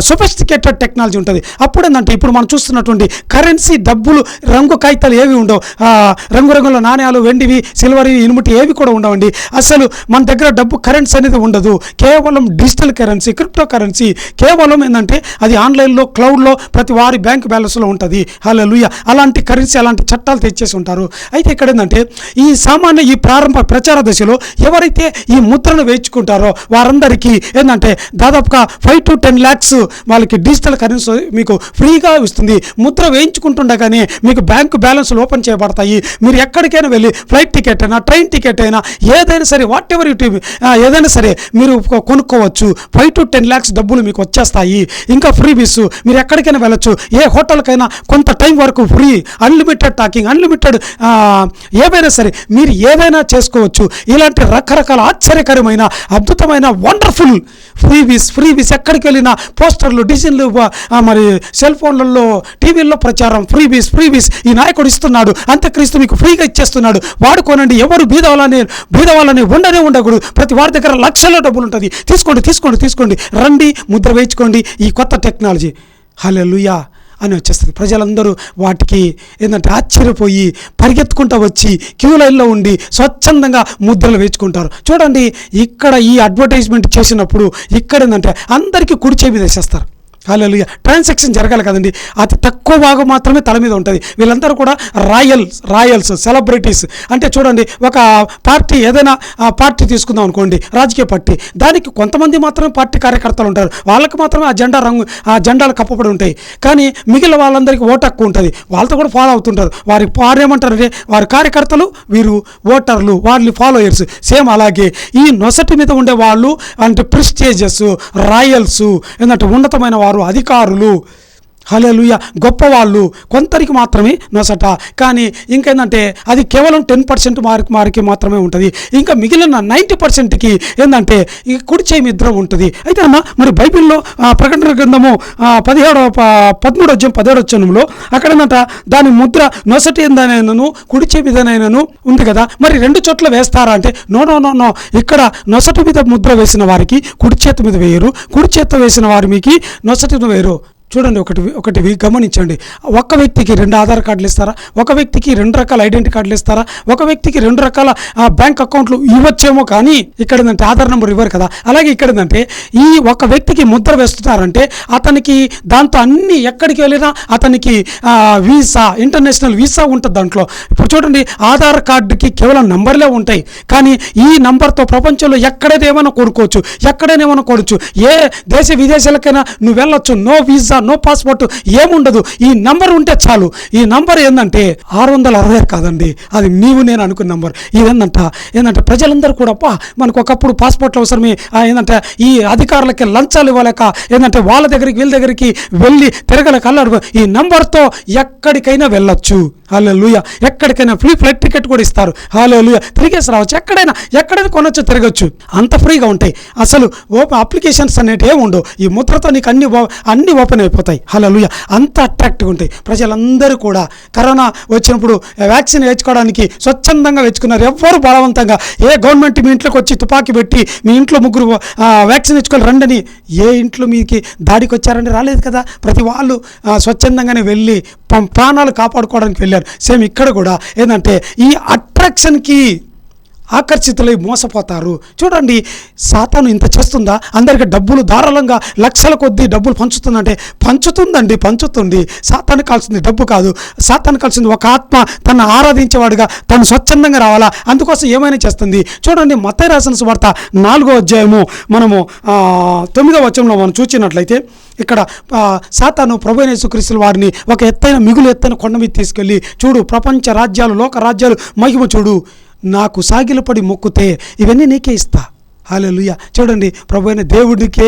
సొఫిస్టికేటెడ్ టెక్నాలజీ ఉంటుంది. అప్పుడు ఏంటంటే ఇప్పుడు మనం చూస్తున్నటువంటి కరెన్సీ డబ్బులు, రంగు కాగితాలు ఏవి ఉండవు. రంగురంగుల నాణ్యాలు, వెండివి, సిల్వర్, ఇనుముటి ఏవి కూడా ఉండవండి. అసలు మన దగ్గర డబ్బు కరెన్సీ అనేది ఉండదు. కేవలం డిజిటల్ కరెన్సీ, క్రిప్టో కరెన్సీ. కేవలం ఏంటంటే అది ఆన్లైన్లో, క్లౌడ్లో, ప్రతి వారి బ్యాంక్ బ్యాలెన్స్లో ఉంటుంది. హల్లెలూయా. అలాంటి కరెన్సీ, అలాంటి చట్టాలు తెచ్చేసి ఉంటారు. అయితే ఇక్కడ ఏంటంటే ఈ ప్రారంభ ప్రచార దశలో ఎవరైతే ఈ ముద్రను వేయించుకుంటారో వారందరికీ ఏంటంటే దాదాపుగా 5 to 10 lakhs వాళ్ళకి డిజిటల్ కరెన్సీ మీకు ఫ్రీగా ఇస్తుంది. ముద్ర వేయించుకుంటుండగానే మీకు బ్యాంకు బ్యాలెన్స్లు ఓపెన్ చేయబడతాయి. మీరు ఎక్కడికైనా వెళ్ళి ఫ్లైట్ టికెట్ అయినా, ట్రైన్ టికెట్ అయినా, ఏదైనా సరే వాట్ ఎవర్ ఏదైనా సరే మీరు కొనుక్కోవచ్చు. 5 to 10 lakhs డబ్బులు మీకు వచ్చేస్తాయి. ఇంకా ఫ్రీబీస్. మీరు ఎక్కడికైనా వెళ్ళొచ్చు, ఏ హోటల్కైనా కొంత టైం వరకు ఫ్రీ, అన్లిమిటెడ్ టాకింగ్, అన్లిమిటెడ్ ఏవైనా సరే మీరు ఏదైనా చేసుకోవచ్చు. ఇలాంటి రకరకాల ఆశ్చర్యకరమైన అద్భుతమైన వండర్ఫుల్ ఫ్రీబీస్ ఎక్కడికి వెళ్ళినా పోస్టర్లు, డిజైన్లు, మరి సెల్ ఫోన్లలో, టీవీల్లో ప్రచారం. ఫ్రీబీస్ ఈ నాయకుడు ఇస్తున్నాడు, అంత్యక్రీస్తు మీకు ఫ్రీగా ఇచ్చేస్తున్నాడు, వాడుకోనండి. ఎవరు బీదవాళ్ళని ఉండకూడదు. ప్రతి వారి దగ్గర లక్షల డబ్బులు ఉంటుంది. తీసుకోండి, రండి, ముద్ర వేయించుకోండి. ఈ కొత్త టెక్నాలజీ హల్లెలూయా అని వచ్చేస్తుంది. ప్రజలందరూ వాటికి ఏంటంటే ఆశ్చర్యపోయి పరిగెత్తుకుంటూ వచ్చి క్యూ లైన్లో ఉండి స్వచ్ఛందంగా ముద్రలు వేసుకుంటారు. చూడండి, ఇక్కడ ఈ అడ్వర్టైజ్మెంట్ చేసినప్పుడు ఇక్కడ ఏంటంటే అందరికీ కుడి చేయి మీద వేసేస్తారు. హల్లెలూయా. ట్రాన్సాక్షన్ జరగాలి కదండి, అతి తక్కువ భాగం మాత్రమే తల మీద ఉంటుంది. వీళ్ళందరూ కూడా రాయల్స్ సెలబ్రిటీస్. అంటే చూడండి, ఒక పార్టీ, ఏదైనా పార్టీ తీసుకుందాం అనుకోండి, రాజకీయ పార్టీ, దానికి కొంతమంది మాత్రమే పార్టీ కార్యకర్తలు ఉంటారు. వాళ్ళకి మాత్రమే ఆ జెండాలు కప్పబడి ఉంటాయి. కానీ మిగిలిన వాళ్ళందరికీ ఓటు హక్కు ఉంటుంది. వాళ్ళతో కూడా ఫాలో అవుతుంటారు. వారు ఏమంటారంటే వారి కార్యకర్తలు, వీరు ఓటర్లు, వాళ్ళు ఫాలోయర్స్. సేమ్ అలాగే ఈ నొసటి మీద ఉండే వాళ్ళు అంటే ప్రెస్టీజియస్, రాయల్స్, ఏంటంటే ఉన్నతమైన వారు, అధికారులు, హల్లెలూయా, గొప్పవాళ్ళు కొందరికి మాత్రమే నొసట. కానీ ఇంకేంటంటే అది కేవలం 10% వారికి మాత్రమే ఉంటుంది. ఇంకా మిగిలిన 90%కి ఏంటంటే ఈ కుడి చేయి ముద్ర ఉంటుంది. అయితే అన్న, మరి బైబిల్లో ప్రకటన గ్రంథము 13:17 అక్కడ ఏంటంట దాని ముద్ర నొసటి ఏందనైనను కుడి చేయి మీదనైనను ఉంది కదా, మరి 2 చోట్ల వేస్తారా అంటే నో. ఇక్కడ నొసటి మీద ముద్ర వేసిన వారికి కుడి చేతి మీద వేయరు, కుడి చేత వేసిన వారికి నొసటి మీద వేయరు. చూడండి, ఒకటి గమనించండి. ఒక వ్యక్తికి 2 ఆధార్ కార్డులు ఇస్తారా? ఒక వ్యక్తికి 2 రకాల ఐడెంటిటీ కార్డులు ఇస్తారా? ఒక వ్యక్తికి 2 రకాల బ్యాంక్ అకౌంట్లు ఇవ్వచ్చేమో, కానీ ఇక్కడ ఏంటంటే ఆధార్ నెంబర్ ఇవ్వరు కదా. అలాగే ఇక్కడ ఏంటంటే ఈ ఒక వ్యక్తికి ముద్ర వేస్తున్నారంటే అతనికి దాంతో అన్ని ఎక్కడికి వెళ్ళినా అతనికి వీసా, ఇంటర్నేషనల్ వీసా ఉంటుంది దాంట్లో. ఇప్పుడు చూడండి, ఆధార్ కార్డుకి కేవలం నంబర్లే ఉంటాయి, కానీ ఈ నంబర్తో ప్రపంచంలో ఎక్కడైనా ఏమైనా కొనుక్కోవచ్చు, ఏ దేశ విదేశాలకైనా నువ్వు వెళ్ళొచ్చు. నో వీసా, నో పాస్పోర్ట్, ఏముండదు. ఈ నంబర్ ఉంటే చాలు. ఈ నంబర్ ఏంటంటే 666 కాదండి, అది నీవు నేను అనుకున్న నంబర్. ఏంటంటే ప్రజలందరూ కూడా మనకు ఒకప్పుడు పాస్పోర్ట్లు అవసరమే, ఏంటంటే ఈ అధికారులకి లంచాలు ఇవ్వలేక ఏంటంటే వాళ్ళ దగ్గరికి వీళ్ళ దగ్గరికి వెళ్ళి తిరగలేక అల్లాడు. ఈ నంబర్తో ఎక్కడికైనా వెళ్ళొచ్చు. హల్లెలూయా. ఎక్కడికైనా ఫ్రీ ఫ్లైట్ టికెట్ కూడా ఇస్తారు. హల్లెలూయా. తిరిగేసి రావచ్చు, ఎక్కడైనా కొనొచ్చు, తిరగచ్చు. అంత ఫ్రీగా ఉంటాయి. అసలు అప్లికేషన్స్ అనేవి ఉండవు. ఈ ముద్రతో నీకు అన్ని ఓపెన్ అయిపోతాయి. హల్లెలూయా. అంత అట్రాక్టివ్గా ఉంటాయి. ప్రజలందరూ కూడా కరోనా వచ్చినప్పుడు వ్యాక్సిన్ వేయించుకోవడానికి స్వచ్ఛందంగా వేసుకున్నారు. ఎవ్వరు బలవంతంగా ఏ గవర్నమెంట్ మీ ఇంట్లోకి వచ్చి తుపాకీ పెట్టి మీ ఇంట్లో 3 వ్యాక్సిన్ వేయించుకొని రండని ఏ ఇంట్లో మీకు దాడికి వచ్చారండి? రాలేదు కదా. ప్రతి వాళ్ళు స్వచ్ఛందంగానే వెళ్ళి ప్రాణాలు కాపాడుకోవడానికి వెళ్ళారు. సేమ్ ఇక్కడ కూడా ఏంటంటే ఈ అట్రాక్షన్కి ఆకర్షితులై మోసపోతారు. చూడండి, సాతాను ఇంత చేస్తుందా? అందరికీ డబ్బులు ధారాళంగా లక్షల కొద్దీ డబ్బులు పంచుతుంది. సాతాను కాల్సింది డబ్బు కాదు. సాతాను కాల్సింది ఒక ఆత్మ తను ఆరాధించేవాడుగా తను స్వచ్ఛందంగా రావాలా. అందుకోసం ఏమైనా చేస్తుంది. చూడండి, మత్తయి రాసిన సువార్త 4వ అధ్యాయము మనము 9వ వచనంలో మనం చూసినట్లయితే ఇక్కడ సాతాను ప్రభువైన యేసుక్రీస్తు వారిని ఒక మిగులు ఎత్తైన కొండ మీద తీసుకెళ్ళి, చూడు, ప్రపంచ రాజ్యాలు, లోక రాజ్యాలు మహిమ చూడు, నాకు సాగిలపడి మొక్కుతే ఇవన్నీ నీకే ఇస్తా. హల్లెలూయా. చూడండి, ప్రభువైన దేవుడికే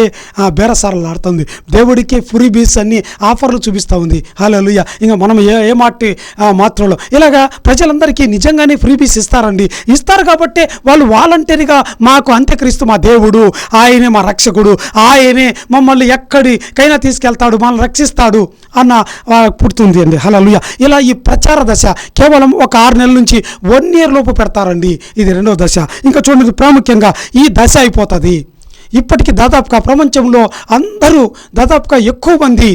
బేరసారాలు ఆడుతుంది. దేవుడికే ఫ్రీబీస్ అన్ని ఆఫర్లు చూపిస్తూ ఉంది. హల్లెలూయా. ఇంకా మనం ఏ మాత్రంలో ఇలాగా ప్రజలందరికీ నిజంగానే ఫ్రీబీస్ ఇస్తారు కాబట్టి వాళ్ళు వాలంటీర్గా మాకు అంత్యక్రీస్తు మా దేవుడు, ఆయనే మా రక్షకుడు, ఆయనే మమ్మల్ని ఎక్కడికైనా తీసుకెళ్తాడు, మనల్ని రక్షిస్తాడు అన్న పుడుతుంది అండి. హల్లెలూయా. ఇలా ఈ ప్రచార దశ కేవలం ఒక 6 నెలల నుంచి 1 ఇయర్ లోపు పెడతారండి. ఇది 2వ దశ. ఇంకా చూడండి, ప్రాముఖ్యంగా ఈ దశ అయిపోతుంది. ఇప్పటికీ దాదాపుగా ప్రపంచంలో దాదాపుగా ఎక్కువ మంది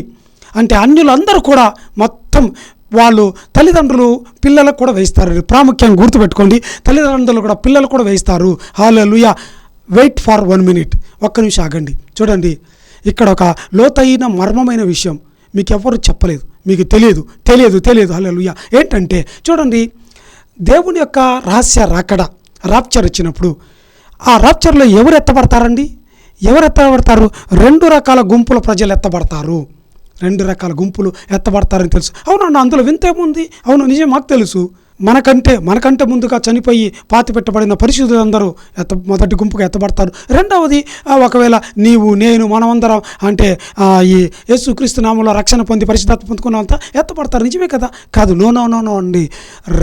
అంటే అన్యులందరూ కూడా మొత్తం వాళ్ళు తల్లిదండ్రులు పిల్లలకు కూడా వేయిస్తారు. ప్రాముఖ్యంగా గుర్తుపెట్టుకోండి, తల్లిదండ్రులు కూడా పిల్లలు కూడా వేయిస్తారు. హల్లెలూయా. వెయిట్ ఫర్ 1 minute, 1 నిమిషం ఆగండి. చూడండి, ఇక్కడ ఒక లోతైన మర్మమైన విషయం మీకు ఎవరు చెప్పలేదు, మీకు తెలియదు. హల్లెలూయా. ఏంటంటే చూడండి, దేవుని యొక్క రహస్య రాకడ, రాప్చర్ వచ్చినప్పుడు ఆ రాప్చర్లో ఎవరు ఎత్తబడతారండి? 2 రకాల గుంపుల ప్రజలు ఎత్తబడతారు. 2 రకాల గుంపులు ఎత్తబడతారని తెలుసు. అవునన్నా, అందులో వింత ఏముంది? అవును, నిజం, మాకు తెలుసు. మనకంటే ముందుగా చనిపోయి పాతి పెట్టబడిన పరిశుద్ధులందరూ మొదటి గుంపుగా ఎత్తబడతారు. రెండవది, ఒకవేళ నీవు నేను మనమందరం అంటే ఈ యేసుక్రీస్తు నామంలో రక్షణ పొంది పరిశుద్ధాత్మ పొందుకున్న అంతా ఎత్తబడతారు. నిజమే కదా? కాదు, నో అండి.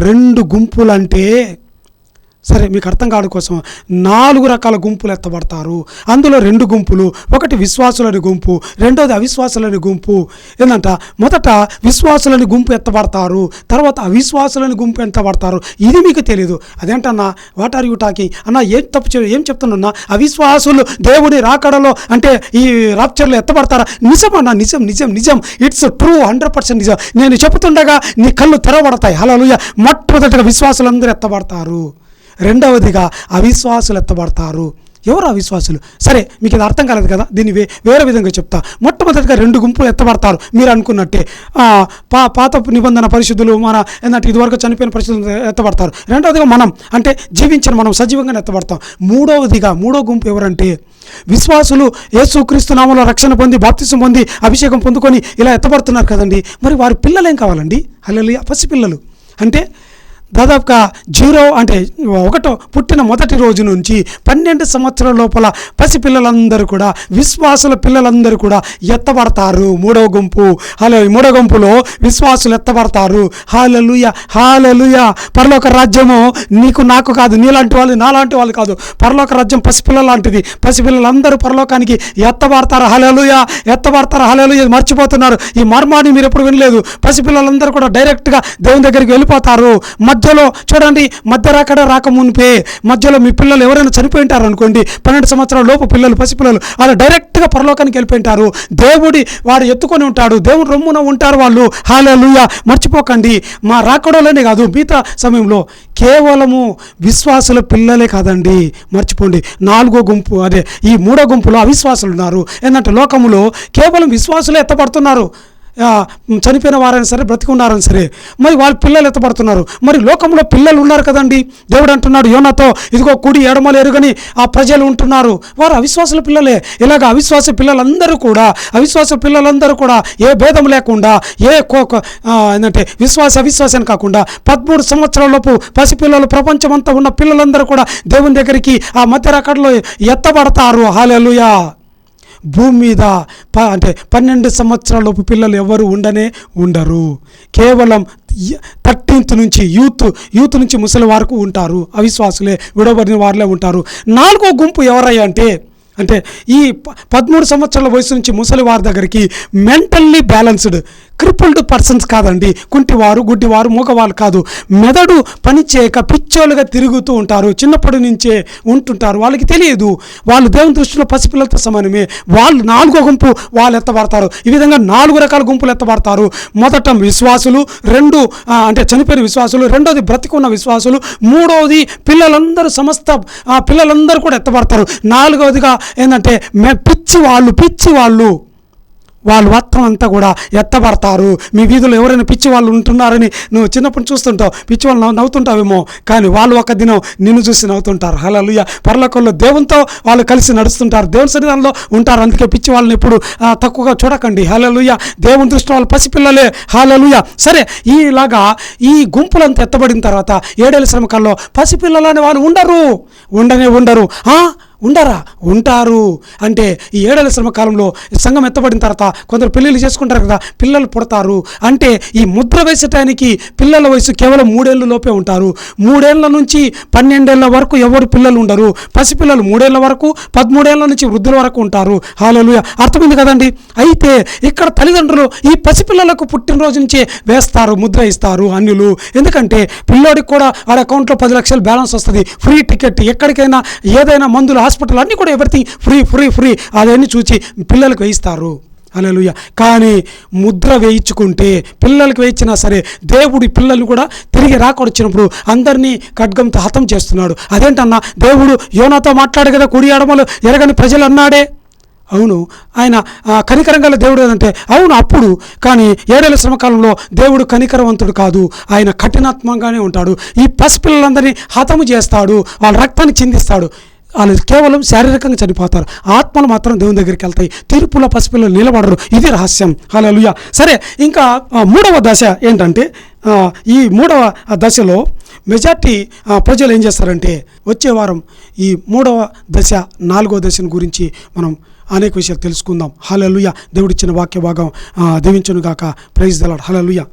2 గుంపులు అంటే సరే మీకు అర్థం కావడం కోసం 4 రకాల గుంపులు ఎత్తబడతారు. అందులో 2 గుంపులు, ఒకటి విశ్వాసులని గుంపు, రెండోది అవిశ్వాసులని గుంపు. ఏంటంట, మొదట విశ్వాసులని గుంపు ఎత్తబడతారు, తర్వాత అవిశ్వాసులని గుంపు ఎత్తబడతారు. ఇది మీకు తెలీదు. అదేంటన్నా, వాట్ ఆర్ యూ టాకింగ్ అన్న? ఏం చెప్తున్నా? అవిశ్వాసులు దేవుని రాకడలో అంటే ఈ రాప్చర్లో ఎత్తబడతారా? నిజమన్నా, నిజం. ఇట్స్ ట్రూ, 100% నిజం. నేను చెబుతుండగా నీ కళ్ళు తెరవబడతాయి. హల్లెలూయా. మొట్టమొదటిగా విశ్వాసులందరూ ఎత్తబడతారు, రెండవదిగా అవిశ్వాసులు ఎత్తబడతారు. ఎవరు అవిశ్వాసులు? సరే, మీకు ఇది అర్థం కాలేదు కదా, దీన్ని వేరే విధంగా చెప్తా. మొట్టమొదటిగా 2 గుంపులు ఎత్తబడతారు మీరు అనుకున్నట్టే. పాత నిబంధన పరిశుద్ధులు, మన ఏంటంటే ఇదివరకు చనిపోయిన పరిశుద్ధులు ఎత్తబడతారు. రెండవదిగా మనం అంటే జీవించిన మనం సజీవంగా ఎత్తబడతాం. మూడో గుంపు ఎవరంటే విశ్వాసులు. యేసుక్రీస్తు నామములో రక్షణ పొంది బాప్తిసం పొంది అభిషేకం పొందుకొని ఇలా ఎత్తబడుతున్నారు కదండి. మరి వారి పిల్లలు ఏం కావాలండి? హల్లెలూయా. పసిపిల్లలు అంటే దాదాపుగా 0 అంటే 1 పుట్టిన మొదటి రోజు నుంచి 12 సంవత్సరాల లోపల పసిపిల్లలందరూ కూడా, విశ్వాసుల పిల్లలందరూ కూడా ఎత్తబడతారు. 3వ గుంపు. మూడో గుంపులో విశ్వాసులు ఎత్తబడతారు. హల్లెలూయా. పరలోక రాజ్యము నీకు నాకు కాదు, నీలాంటి వాళ్ళు నాలాంటి వాళ్ళు కాదు. పరలోక రాజ్యం పసిపిల్లల లాంటిది. పసిపిల్లలందరూ పరలోకానికి ఎత్తబడతారు. హల్లెలూయా. మర్చిపోతున్నారు. ఈ మర్మాన్ని మీరు ఎప్పుడు వినలేదు. పసిపిల్లలందరూ కూడా డైరెక్ట్గా దేవుని దగ్గరికి వెళ్ళిపోతారు. మధ్యలో చూడండి, మధ్య రాకమునిపే మధ్యలో మీ పిల్లలు ఎవరైనా చనిపోయి ఉంటారు అనుకోండి, 12 సంవత్సరాల లోపు పసిపిల్లలు అలా డైరెక్ట్గా పరలోకానికి వెళ్ళిపోయింటారు. వాడు ఎత్తుకొని ఉంటాడు, దేవుడు రొమ్మున ఉంటారు వాళ్ళు. హల్లెలూయా. మర్చిపోకండి, మా రాకడలోనే కాదు మిగతా సమయంలో కేవలము విశ్వాసుల పిల్లలే కాదండి. మర్చిపోండి. 4వ గుంపు అదే ఈ 3వ గుంపులో అవిశ్వాసులు ఉన్నారు. ఏంటంటే లోకములో కేవలం విశ్వాసులే ఎత్తబడుతున్నారు. చనిపోయిన వారైనా సరే, బ్రతికున్నారైనా సరే, మరి వాళ్ళ పిల్లలు ఎత్తబడుతున్నారు. మరి లోకంలో పిల్లలు ఉన్నారు కదండి. దేవుడు అంటున్నాడు యోనాతో, ఇదిగో కుడి ఎడమలు ఎరుగని ఆ ప్రజలు ఉంటున్నారు, వారు అవిశ్వాసుల పిల్లలే. ఇలాగ అవిశ్వాస పిల్లలందరూ కూడా ఏ భేదం లేకుండా, ఏంటంటే అవిశ్వాసం కాకుండా 13 సంవత్సరాలలోపు పసిపిల్లలు, ప్రపంచమంతా ఉన్న పిల్లలందరూ కూడా దేవుని దగ్గరికి ఆ మధ్య రాకడలో ఎత్తబడతారు. హల్లెలూయా. భూమి మీద అంటే 12 సంవత్సరాలలోపు పిల్లలు ఎవరు ఉండరు. కేవలం 13th నుంచి యూత్ నుంచి ముసలి వరకు ఉంటారు. అవిశ్వాసులే, విడవబడిన వారులే ఉంటారు. 4వ గుంపు ఎవరయ్యా అంటే ఈ 13 సంవత్సరాల వయసు నుంచి ముసలి వారి దగ్గరికి మెంటల్లీ బ్యాలెన్స్డ్ క్రిపుల్డ్ పర్సన్స్ కాదండి, కుంటివారు, గుడ్డివారు, మూగవాళ్ళు కాదు, మెదడు పనిచేయక పిచ్చోలుగా తిరుగుతూ ఉంటారు. చిన్నప్పటి నుంచే ఉంటుంటారు, వాళ్ళకి తెలియదు. వాళ్ళు దేవుని దృష్టిలో పసిపిల్లలతో సమానమే. వాళ్ళు 4వ గుంపు వాళ్ళు ఎత్తబడతారు. ఈ విధంగా 4 రకాల గుంపులు ఎత్తబడతారు. మొదట విశ్వాసులు, 2 అంటే చనిపోయిన విశ్వాసులు, రెండోది బ్రతికున్న విశ్వాసులు, మూడవది పిల్లలందరూ, సమస్త పిల్లలందరూ కూడా ఎత్తబడతారు. 4వదిగా ఏంటంటే పిచ్చి వాళ్ళు మొత్తం అంతా కూడా ఎత్తబడతారు. మీ వీధిలో ఎవరైనా పిచ్చి వాళ్ళు ఉంటున్నారని నువ్వు చిన్నప్పుడు చూస్తుంటావు, పిచ్చి వాళ్ళు నవ్వుతుంటావేమో, కానీ వాళ్ళు ఒక దినం నిన్ను చూసి నవ్వుతుంటారు. హల్లెలూయా. పరలోకంలో దేవునితో వాళ్ళు కలిసి నడుస్తుంటారు, దేవుని సన్నిధానంలో ఉంటారు. అందుకే పిచ్చి వాళ్ళని ఎప్పుడు తక్కువగా చూడకండి. హల్లెలూయా. దేవుని దృష్టిలో వాళ్ళు పసిపిల్లలే. హల్లెలూయా. సరే, ఇలాగా ఈ గుంపులంతా ఎత్తబడిన తర్వాత 7 ఏళ్ల శ్రమకాలంలో పసిపిల్లలని వాళ్ళు ఉండరు. ఉంటారు. అంటే ఈ 7 ఏళ్ల శ్రమ కాలంలో సంఘం ఎత్తబడిన తర్వాత కొందరు పెళ్ళిళ్ళు చేసుకుంటారు కదా, పిల్లలు పుడతారు. అంటే ఈ ముద్ర వేసటానికి పిల్లల వయసు కేవలం 3 ఏళ్ళ లోపే ఉంటారు. 3 ఏళ్ల నుంచి 12 ఏళ్ల వరకు ఎవరు పిల్లలు ఉండరు. పసిపిల్లలు 3 ఏళ్ల వరకు, 13 ఏళ్ల నుంచి వృద్ధుల వరకు ఉంటారు. హల్లెలూయా. అర్థమైంది కదండి. అయితే ఇక్కడ తల్లిదండ్రులు ఈ పసిపిల్లలకు పుట్టినరోజు నుంచే వేస్తారు, ముద్ర ఇస్తారు అన్యులు. ఎందుకంటే పిల్లోడికి కూడా వాడి అకౌంట్లో 10 లక్షలు బ్యాలెన్స్ వస్తుంది, ఫ్రీ టికెట్, ఎక్కడికైనా ఏదైనా మందులు, హాస్పిటల్ అన్నీ కూడా ఎవ్రీథింగ్ ఫ్రీ అదన్నీ చూసి పిల్లలకు వేయిస్తారు. హల్లెలూయా. కానీ ముద్ర వేయించుకుంటే, పిల్లలకు వేయించినా సరే, దేవుడి పిల్లల్ని కూడా తిరిగి రాకొచ్చినప్పుడు అందరినీ ఖడ్గంతో హతం చేస్తున్నాడు. అదేంటన్నా, దేవుడు యోనాతో మాట్లాడే కదా, కుడి ఎడమలు ఎరగని ప్రజలు అన్నాడే. అవును, ఆయన కనికరం గల దేవుడు అంటే అవును అప్పుడు. కానీ 7 ఏళ్ల శ్రమకాలంలో దేవుడు కనికరవంతుడు కాదు, ఆయన కఠినాత్మంగానే ఉంటాడు. ఈ పసిపిల్లలందరినీ హతము చేస్తాడు, వాళ్ళ రక్తాన్ని చిందిస్తాడు. వాళ్ళు కేవలం శారీరకంగా చనిపోతారు, ఆత్మలు మాత్రం దేవుని దగ్గరికి వెళ్తాయి. తీర్పులో పసిపిల్లలు నిలబడరు. ఇది రహస్యం. హల్లెలూయా. సరే, ఇంకా 3వ దశ ఏంటంటే ఈ మూడవ దశలో మెజార్టీ ప్రజలు ఏం చేస్తారంటే వచ్చే వారం ఈ మూడవ దశ, నాలుగవ దశను గురించి మనం అనేక విషయాలు తెలుసుకుందాం. హల్లెలూయా. దేవుడిచ్చిన వాక్య భాగం దీవించును గాక. Praise the Lord. హల్లెలూయా.